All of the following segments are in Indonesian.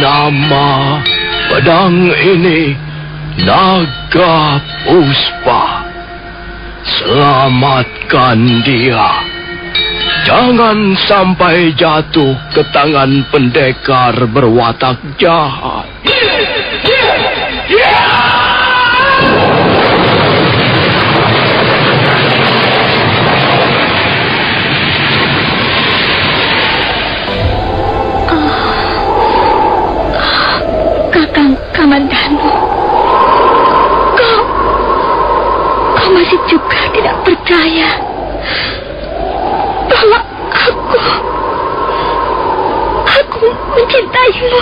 Nama pedang ini Naga Puspa. Selamatkan dia. Jangan sampai jatuh ke tangan pendekar berwatak jahat. Kakang Kamandanu, kau masih juga tidak percaya bahwa aku mencintaimu.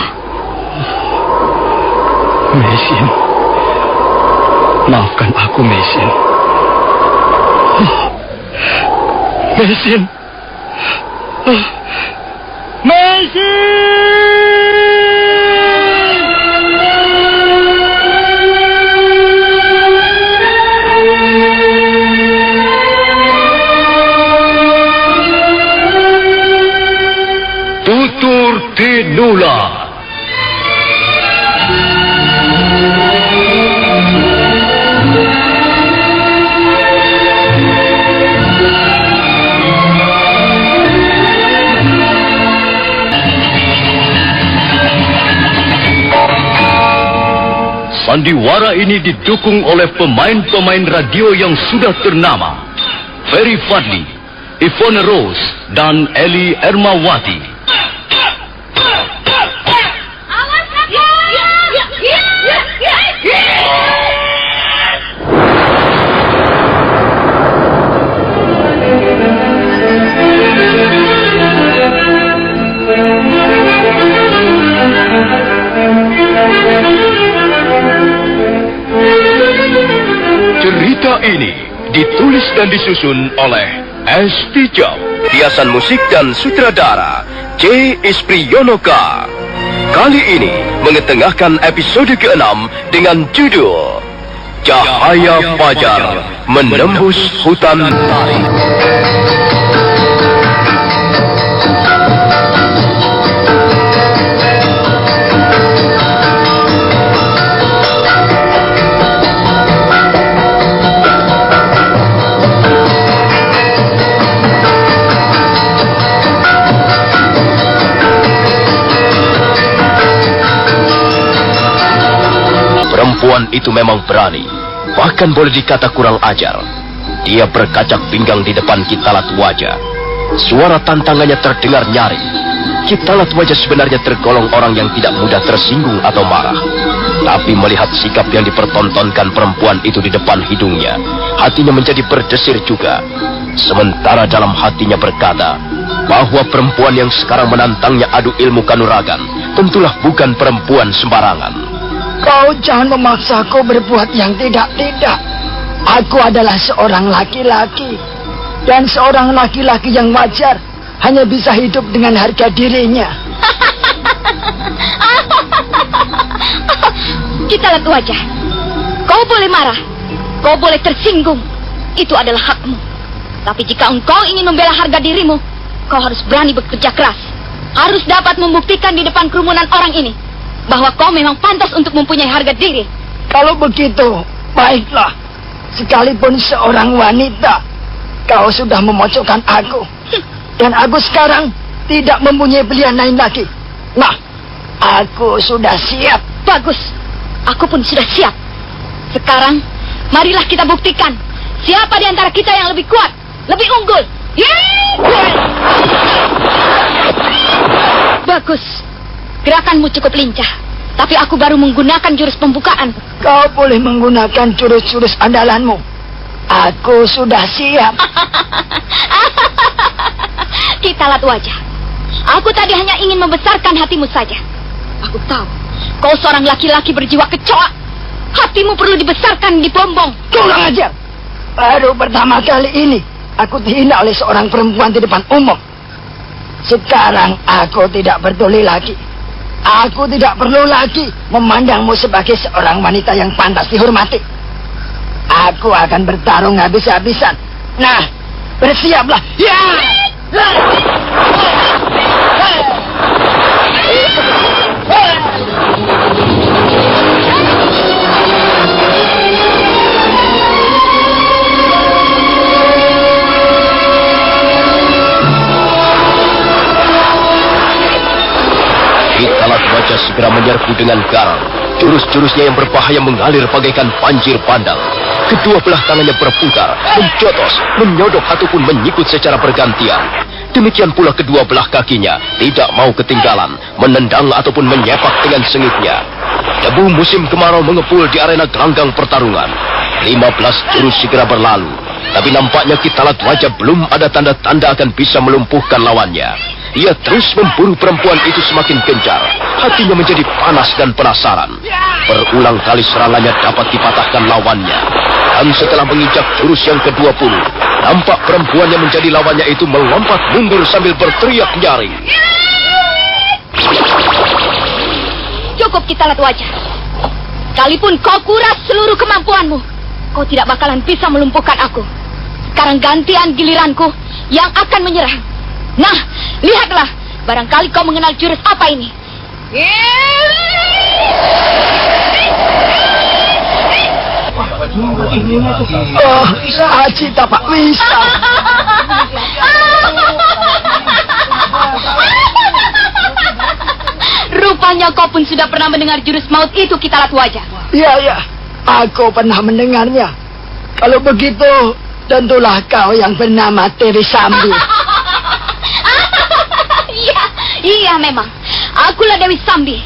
Mesin, maafkan aku, Mesin. Mesin. Mesin! Tutur Tinula. Sandiwara ini didukung oleh pemain-pemain radio yang sudah ternama. Ferry Fadli, Ivone Rose, dan Eli Ermawati. Cerita ini ditulis dan disusun oleh S. Tijab, hiasan musik dan sutradara C. Ispriyonoka. Kali ini mengetengahkan episode ke-6 dengan judul Cahaya Fajar Menembus Hutan Tarik. Perempuan itu memang berani, bahkan boleh dikata kurang ajar. Dia berkacak pinggang di depan Kitalat Wajah. Suara tantangannya terdengar nyaring. Kitalat Wajah sebenarnya tergolong orang yang tidak mudah tersinggung atau marah. Tapi melihat sikap yang dipertontonkan perempuan itu di depan hidungnya, hatinya menjadi berdesir juga. Sementara dalam hatinya berkata bahwa perempuan yang sekarang menantangnya adu ilmu kanuragan tentulah bukan perempuan sembarangan. Kau jangan memaksaku berbuat yang tidak-tidak. Aku adalah seorang laki-laki. Dan seorang laki-laki yang wajar hanya bisa hidup dengan harga dirinya. Kitalat Wajah, kau boleh marah, kau boleh tersinggung. Itu adalah hakmu. Tapi jika engkau ingin membela harga dirimu, kau harus berani bekerja keras. Harus dapat membuktikan di depan kerumunan orang ini bahwa kau memang pantas untuk mempunyai harga diri. Kalau begitu, baiklah. Sekalipun seorang wanita, kau sudah memojokkan aku. Dan aku sekarang tidak mempunyai pilihan lain lagi. Nah, aku sudah siap. Bagus, aku pun sudah siap. Sekarang, marilah kita buktikan siapa di antara kita yang lebih kuat, lebih unggul. Bagus. Gerakanmu cukup lincah, tapi aku baru menggunakan jurus pembukaan. Kau boleh menggunakan jurus-jurus andalanmu. Aku sudah siap. Kitalat Wajah, aku tadi hanya ingin membesarkan hatimu saja. Aku tahu, kau seorang laki-laki berjiwa kecoa. Hatimu perlu dibesarkan, dibombong. Kurang ajar. Baru pertama kali ini aku dihina oleh seorang perempuan di depan umum. Sekarang aku tidak peduli lagi. Aku tidak perlu lagi memandangmu sebagai seorang wanita yang pantas dihormati. Aku akan bertarung habis-habisan. Nah, bersiaplah. Ya! Wajah segera menyerbu dengan garang. Jurus-jurusnya yang berbahaya mengalir bagaikan banjir bandang. Kedua belah tangannya berputar, menjotos, menyodok ataupun menyikut secara bergantian. Demikian pula kedua belah kakinya tidak mau ketinggalan, menendang ataupun menyepak dengan sengitnya. Debu musim kemarau mengepul di arena gelanggang pertarungan. 15 jurus segera berlalu, tapi nampaknya Kitalat Wajah belum ada tanda-tanda akan bisa melumpuhkan lawannya. Ia terus memburu perempuan itu semakin gencar. Hatinya menjadi panas dan penasaran. Berulang kali serangannya dapat dipatahkan lawannya. Dan setelah menginjak jurus yang ke-20, nampak perempuan yang menjadi lawannya itu melompat mundur sambil berteriak nyaring. Cukup, Kitalat Wajah. Sekalipun kau kuras seluruh kemampuanmu, kau tidak bakalan bisa melumpuhkan aku. Sekarang gantian giliranku yang akan menyerang. Nah, lihatlah. Barangkali kau mengenal jurus apa ini. Oh, Haji Tapak Wisa. Rupanya kau pun sudah pernah mendengar jurus maut itu, Kitalat Wajah. Ya, aku pernah mendengarnya. Kalau begitu, tentulah kau yang bernama Dewi Sambi. Iya memang. Akulah Dewi Sambi.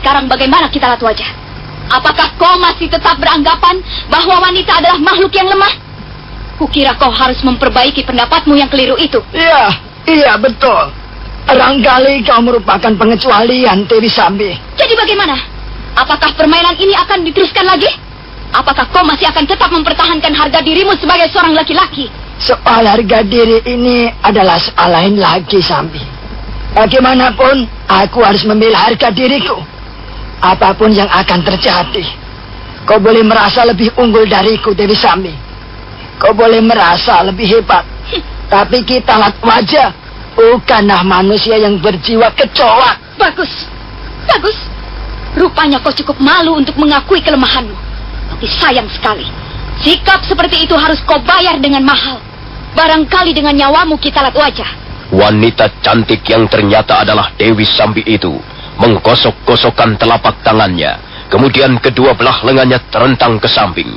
Sekarang bagaimana, Kitalat Wajah? Apakah kau masih tetap beranggapan bahwa wanita adalah makhluk yang lemah? Kukira kau harus memperbaiki pendapatmu yang keliru itu. Iya betul. Barangkali kau merupakan pengecualian, Dewi Sambi. Jadi bagaimana? Apakah permainan ini akan diteruskan lagi? Apakah kau masih akan tetap mempertahankan harga dirimu sebagai seorang laki-laki? Soal harga diri ini adalah soal lain lagi, Sambi. Bagaimanapun, aku harus membela harga diriku. Apapun yang akan terjadi, kau boleh merasa lebih unggul dariku, Dewi Sambi. Kau boleh merasa lebih hebat. Tapi Kitalat Wajah bukanlah manusia yang berjiwa kecoak. Bagus. Rupanya kau cukup malu untuk mengakui kelemahanmu. Tapi sayang sekali, sikap seperti itu harus kau bayar dengan mahal. Barangkali dengan nyawamu, Kitalat Wajah. Wanita cantik yang ternyata adalah Dewi Sambi itu menggosok-gosokkan telapak tangannya. Kemudian kedua belah lengannya terentang ke samping.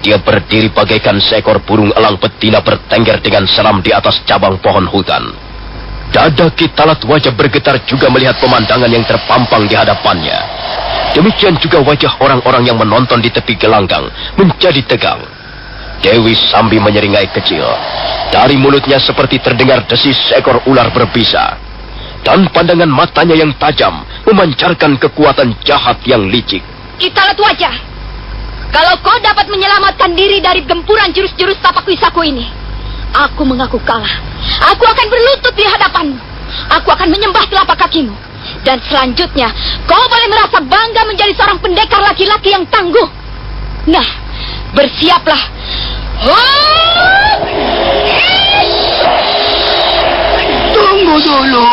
Dia berdiri bagaikan seekor burung elang betina bertengger dengan seram di atas cabang pohon hutan. Dada Kitalat Wajah bergetar juga melihat pemandangan yang terpampang di hadapannya. Demikian juga wajah orang-orang yang menonton di tepi gelanggang menjadi tegang. Dewi Sambi menyeringai kecil. Dari mulutnya seperti terdengar desis seekor ular berbisa. Dan pandangan matanya yang tajam memancarkan kekuatan jahat yang licik. Kitalat Wajah, kalau kau dapat menyelamatkan diri dari gempuran jurus-jurus tapak wisaku ini, aku mengaku kalah. Aku akan berlutut di hadapanmu. Aku akan menyembah telapak kakimu. Dan selanjutnya, kau boleh merasa bangga menjadi seorang pendekar laki-laki yang tangguh. Nah, bersiaplah. Tunggu dulu.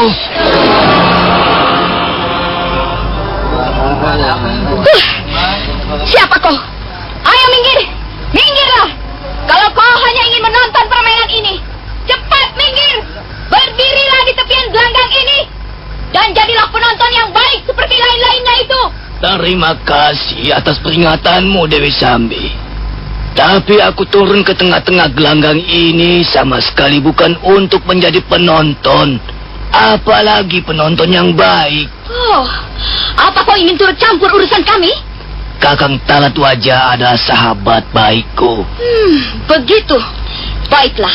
Siapa kau? Ayo minggir. Minggirlah. Kalau kau hanya ingin menonton permainan ini, cepat minggir. Berdirilah di tepian gelanggang ini. Dan jadilah penonton yang baik seperti lain-lainnya itu. Terima kasih atas peringatanmu, Dewi Sambi. Tapi aku turun ke tengah-tengah gelanggang ini sama sekali bukan untuk menjadi penonton. Apalagi penonton yang baik. Oh, apa kau ingin turut campur urusan kami? Kakang Talat Wajah adalah sahabat baikku. Begitu. Baiklah,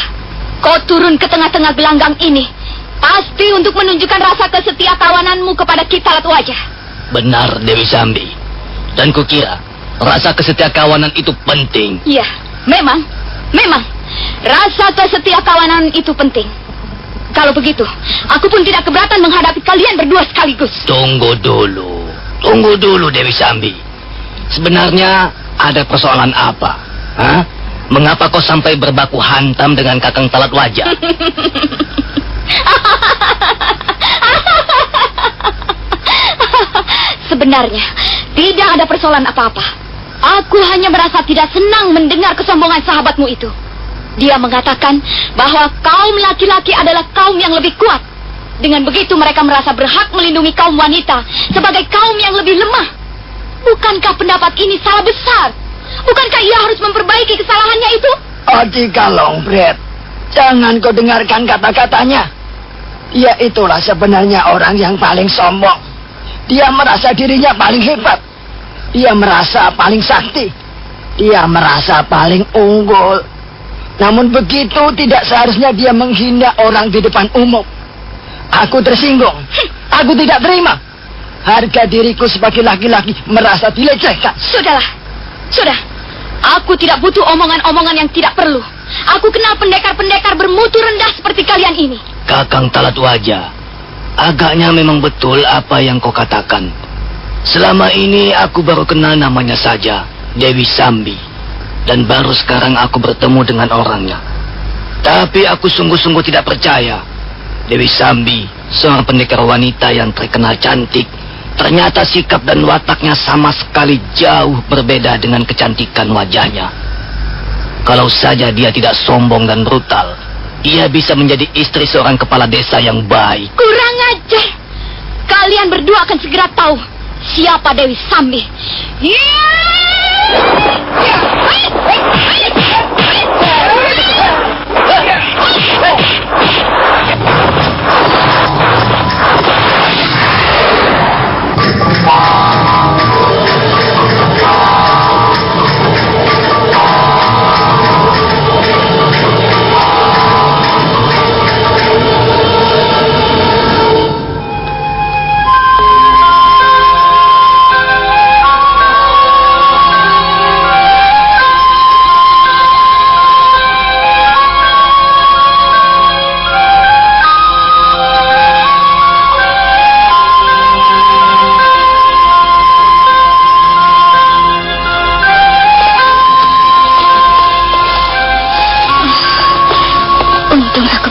kau turun ke tengah-tengah gelanggang ini. Pasti untuk menunjukkan rasa kesetiakawananmu kepada Kitalat Wajah. Benar, Dewi Sambi. Dan kukira rasa kesetiakawanan itu penting. Iya, memang. Rasa kesetiakawanan itu penting. Kalau begitu, aku pun tidak keberatan menghadapi kalian berdua sekaligus. Tunggu dulu, Dewi Sambi. Sebenarnya ada persoalan apa? Hah? Mengapa kau sampai berbaku hantam dengan Kakang Talat Wajah? Sebenarnya, tidak ada persoalan apa-apa. Aku hanya merasa tidak senang mendengar kesombongan sahabatmu itu. Dia mengatakan bahwa kaum laki-laki adalah kaum yang lebih kuat. Dengan begitu mereka merasa berhak melindungi kaum wanita sebagai kaum yang lebih lemah. Bukankah pendapat ini salah besar? Bukankah ia harus memperbaiki kesalahannya itu? Adika Longbred, jangan kau dengarkan kata-katanya. Dia itulah sebenarnya orang yang paling sombong. Dia merasa dirinya paling hebat. Dia merasa paling sakti. Dia merasa paling unggul. Namun begitu tidak seharusnya dia menghina orang di depan umum. Aku tersinggung. Aku tidak terima. Harga diriku sebagai laki-laki merasa dilecehkan. Sudah. Aku tidak butuh omongan-omongan yang tidak perlu. Aku kenal pendekar-pendekar bermutu rendah seperti kalian ini. Kakang Talat Wajah, agaknya memang betul apa yang kau katakan. Selama ini aku baru kenal namanya saja, Dewi Sambi. Dan baru sekarang aku bertemu dengan orangnya. Tapi aku sungguh-sungguh tidak percaya. Dewi Sambi, seorang pendekar wanita yang terkenal cantik, ternyata sikap dan wataknya sama sekali jauh berbeda dengan kecantikan wajahnya. Kalau saja dia tidak sombong dan brutal, ia bisa menjadi istri seorang kepala desa yang baik. Kurang ajar. Kalian berdua akan segera tahu siapa Dewi Sambi.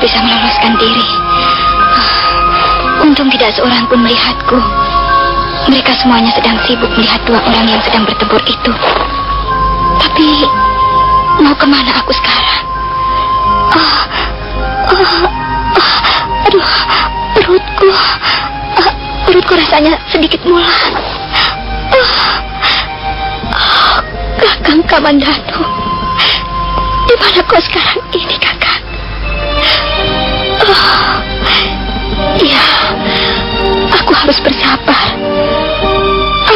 Bisa meloloskan diri. Untung tidak seorang pun melihatku. Mereka semuanya sedang sibuk melihat dua orang yang sedang bertempur itu. Tapi mau kemana aku sekarang? Aduh, perutku rasanya sedikit mulas. Kakang Kamandanu, di mana kau sekarang ini, Kakang? Ya, aku harus bersabar.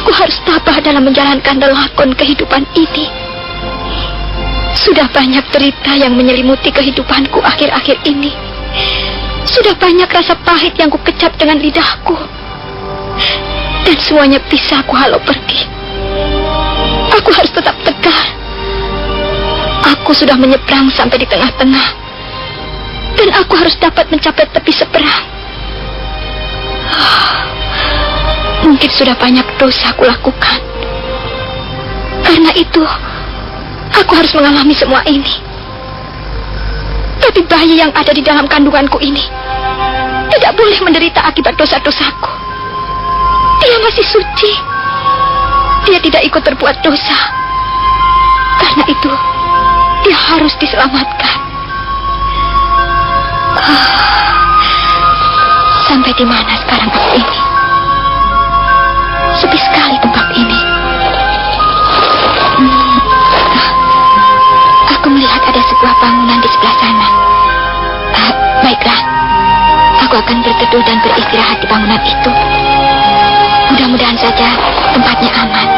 Aku harus tabah dalam menjalankan lakon kehidupan ini. Sudah banyak derita yang menyelimuti kehidupanku akhir-akhir ini. Sudah banyak rasa pahit yang kukecap dengan lidahku. Dan semuanya bisa aku halau pergi. Aku harus tetap tegar. Aku sudah menyeberang sampai di tengah-tengah. Dan aku harus dapat mencapai tepi seberang. Mungkin sudah banyak dosa aku lakukan. Karena itu, aku harus mengalami semua ini. Tapi bayi yang ada di dalam kandunganku ini tidak boleh menderita akibat dosa-dosaku. Dia masih suci. Dia tidak ikut berbuat dosa. Karena itu, dia harus diselamatkan. Sampai di mana sekarang aku ini? Sepi sekali tempat ini. Aku melihat ada sebuah bangunan di sebelah sana. Baiklah, aku akan berteduh dan beristirahat di bangunan itu. Mudah-mudahan saja tempatnya aman.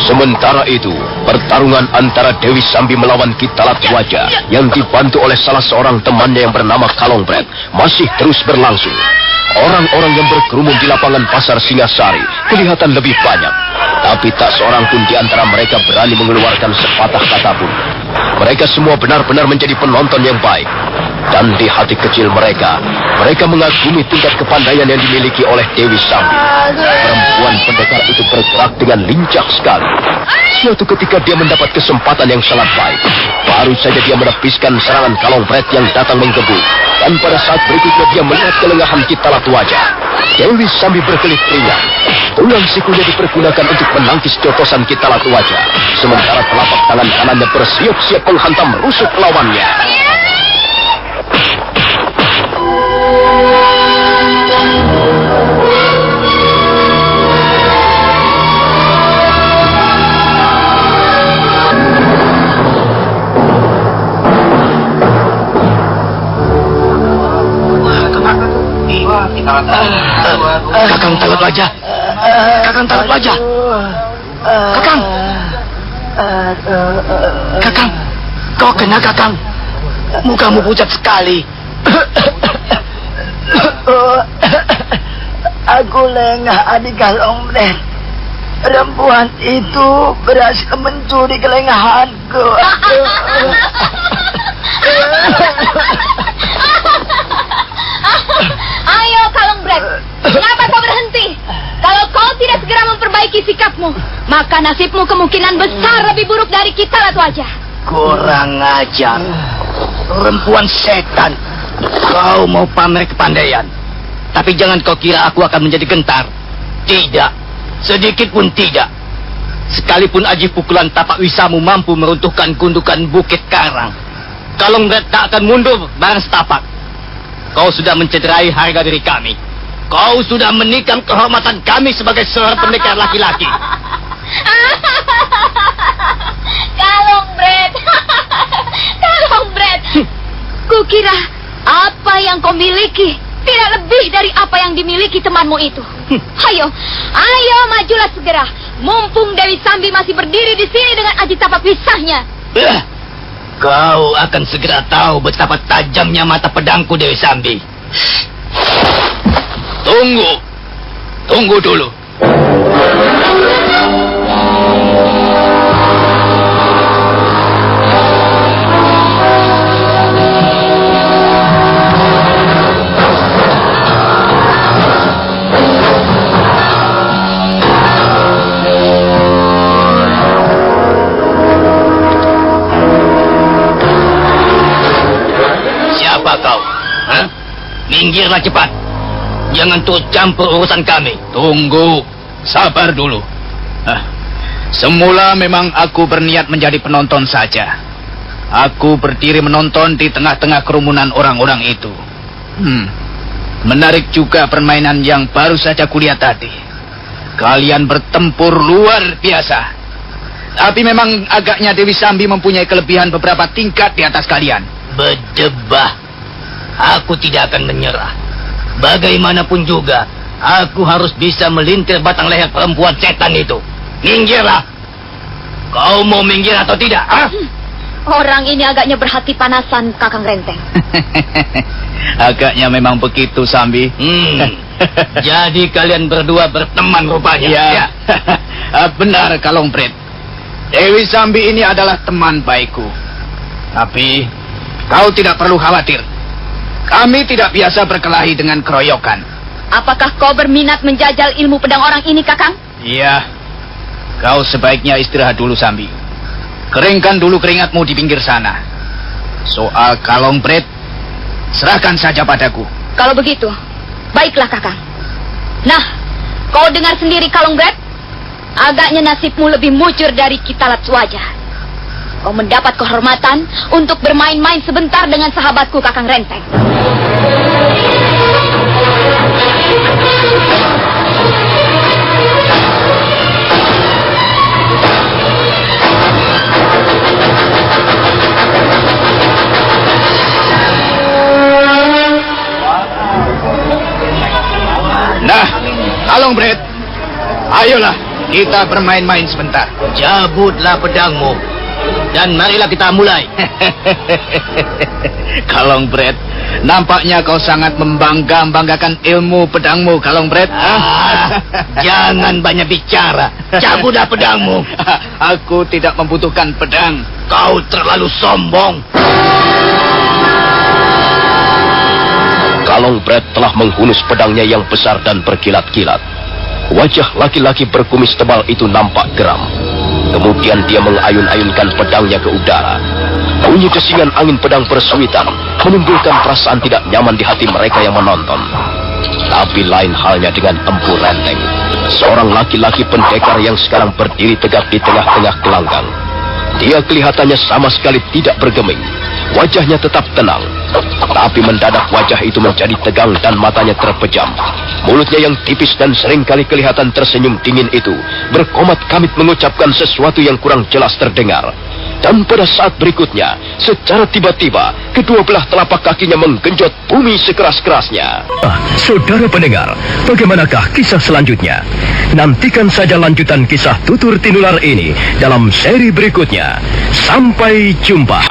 Sementara itu, pertarungan antara Dewi Sambi melawan Ki Talatwaja yang dibantu oleh salah seorang temannya yang bernama Kalongbret masih terus berlangsung. Orang-orang yang berkerumun di lapangan pasar Singasari kelihatan lebih banyak, tapi tak seorang pun di antara mereka berani mengeluarkan sepatah kata pun. Mereka semua benar-benar menjadi penonton yang baik. Dan di hati kecil mereka mengagumi tingkat kepandaian yang dimiliki oleh Dewi Sambi. Perempuan pendekar itu bergerak dengan lincah sekali. Suatu ketika dia mendapat kesempatan yang sangat baik. Baru saja dia menepiskan serangan Kalongbret yang datang menggebuk. Dan pada saat berikutnya dia melihat kelengahan Ki Talatwaja. Dewi Sambi berkelit keringat. Tulang sikunya dipergunakan untuk menangkis jotosan Ki Talatwaja. Sementara telapak tangan kanannya bersiap-siap menghantam rusuk lawannya. Kakang Talatwaja. Kakang Talatwaja. Kakang. Kakang. Kau kena, Kakang. Mukamu pucat sekali. Aku lengah, adik Kalongbret. Perempuan itu berhasil mencuri kelengahanku. Ayo Kalongbret, kenapa kau berhenti? Kalau kau tidak segera memperbaiki sikapmu, maka nasibmu kemungkinan besar lebih buruk dari Ki Talatwaja. Kurang ajar. Perempuan setan. Kau mau pamer kepandaian. Tapi jangan kau kira aku akan menjadi gentar. Tidak. Sedikit pun tidak. Sekalipun aji pukulan tapak wisamu mampu meruntuhkan gundukan Bukit Karang, Kalongbret tak akan mundur barang setapak. Kau sudah mencederai harga diri kami. Kau sudah menikam kehormatan kami sebagai seorang pendekar laki-laki. Kalongbret. Kalongbret. Kukira apa yang kau miliki tidak lebih dari apa yang dimiliki temanmu itu. Ayo, ayo majulah segera. Mumpung Dewi Sambi masih berdiri di sini dengan aji tapak pisahnya. Kau akan segera tahu betapa tajamnya mata pedangku, Dewi Sambi. Tunggu dulu. Siapa kau? Hah? Minggirlah cepat. Jangan turut campur urusan kami. Tunggu, sabar dulu. Semula memang aku berniat menjadi penonton saja. Aku berdiri menonton di tengah-tengah kerumunan orang-orang itu. Menarik juga permainan yang baru saja kulihat tadi. Kalian bertempur luar biasa. Tapi memang agaknya Dewi Sambi mempunyai kelebihan beberapa tingkat di atas kalian. Berdebah. Aku tidak akan menyerah. Bagaimanapun juga, aku harus bisa melintir batang leher perempuan setan itu. Minggirlah. Kau mau minggir atau tidak? Orang ini agaknya berhati panasan, Kakang Renteng. Agaknya memang begitu, Sambi. Jadi kalian berdua berteman rupanya. Ya. Benar, Kalongbret. Dewi Sambi ini adalah teman baikku. Tapi kau tidak perlu khawatir. Kami tidak biasa berkelahi dengan keroyokan. Apakah kau berminat menjajal ilmu pedang orang ini, Kakang? Iya. Kau sebaiknya istirahat dulu, Sambi. Keringkan dulu keringatmu di pinggir sana. Soal Kalongbret, serahkan saja padaku. Kalau begitu, baiklah, Kakang. Nah, kau dengar sendiri, Kalongbret. Agaknya nasibmu lebih mujur dari Ki Talatwaja. Kau mendapat kehormatan untuk bermain-main sebentar dengan sahabatku, Kakang Renteng. Nah, Kalongbret, ayolah. kita bermain-main sebentar. Cabutlah pedangmu. Dan marilah kita mulai. Kalongbret, nampaknya kau sangat membanggakan ilmu pedangmu, Kalongbret. Jangan banyak bicara. Cabutlah pedangmu. Aku tidak membutuhkan pedang. Kau terlalu sombong. Kalongbret telah menghunus pedangnya yang besar dan berkilat-kilat. Wajah laki-laki berkumis tebal itu nampak geram. Kemudian dia mengayun-ayunkan pedangnya ke udara. Bunyi desingan angin pedang bersuitan menimbulkan perasaan tidak nyaman di hati mereka yang menonton. Tapi lain halnya dengan Empu Renteng, seorang laki-laki pendekar yang sekarang berdiri tegak di tengah-tengah gelanggang. Dia kelihatannya sama sekali tidak bergeming. Wajahnya tetap tenang. Tapi mendadak wajah itu menjadi tegang dan matanya terpejam. Mulutnya yang tipis dan seringkali kelihatan tersenyum dingin itu berkomat kamit mengucapkan sesuatu yang kurang jelas terdengar. Dan pada saat berikutnya, secara tiba-tiba, kedua belah telapak kakinya menggenjot bumi sekeras-kerasnya. Saudara pendengar, bagaimanakah kisah selanjutnya? Nantikan saja lanjutan kisah Tutur Tinular ini dalam seri berikutnya. Sampai jumpa.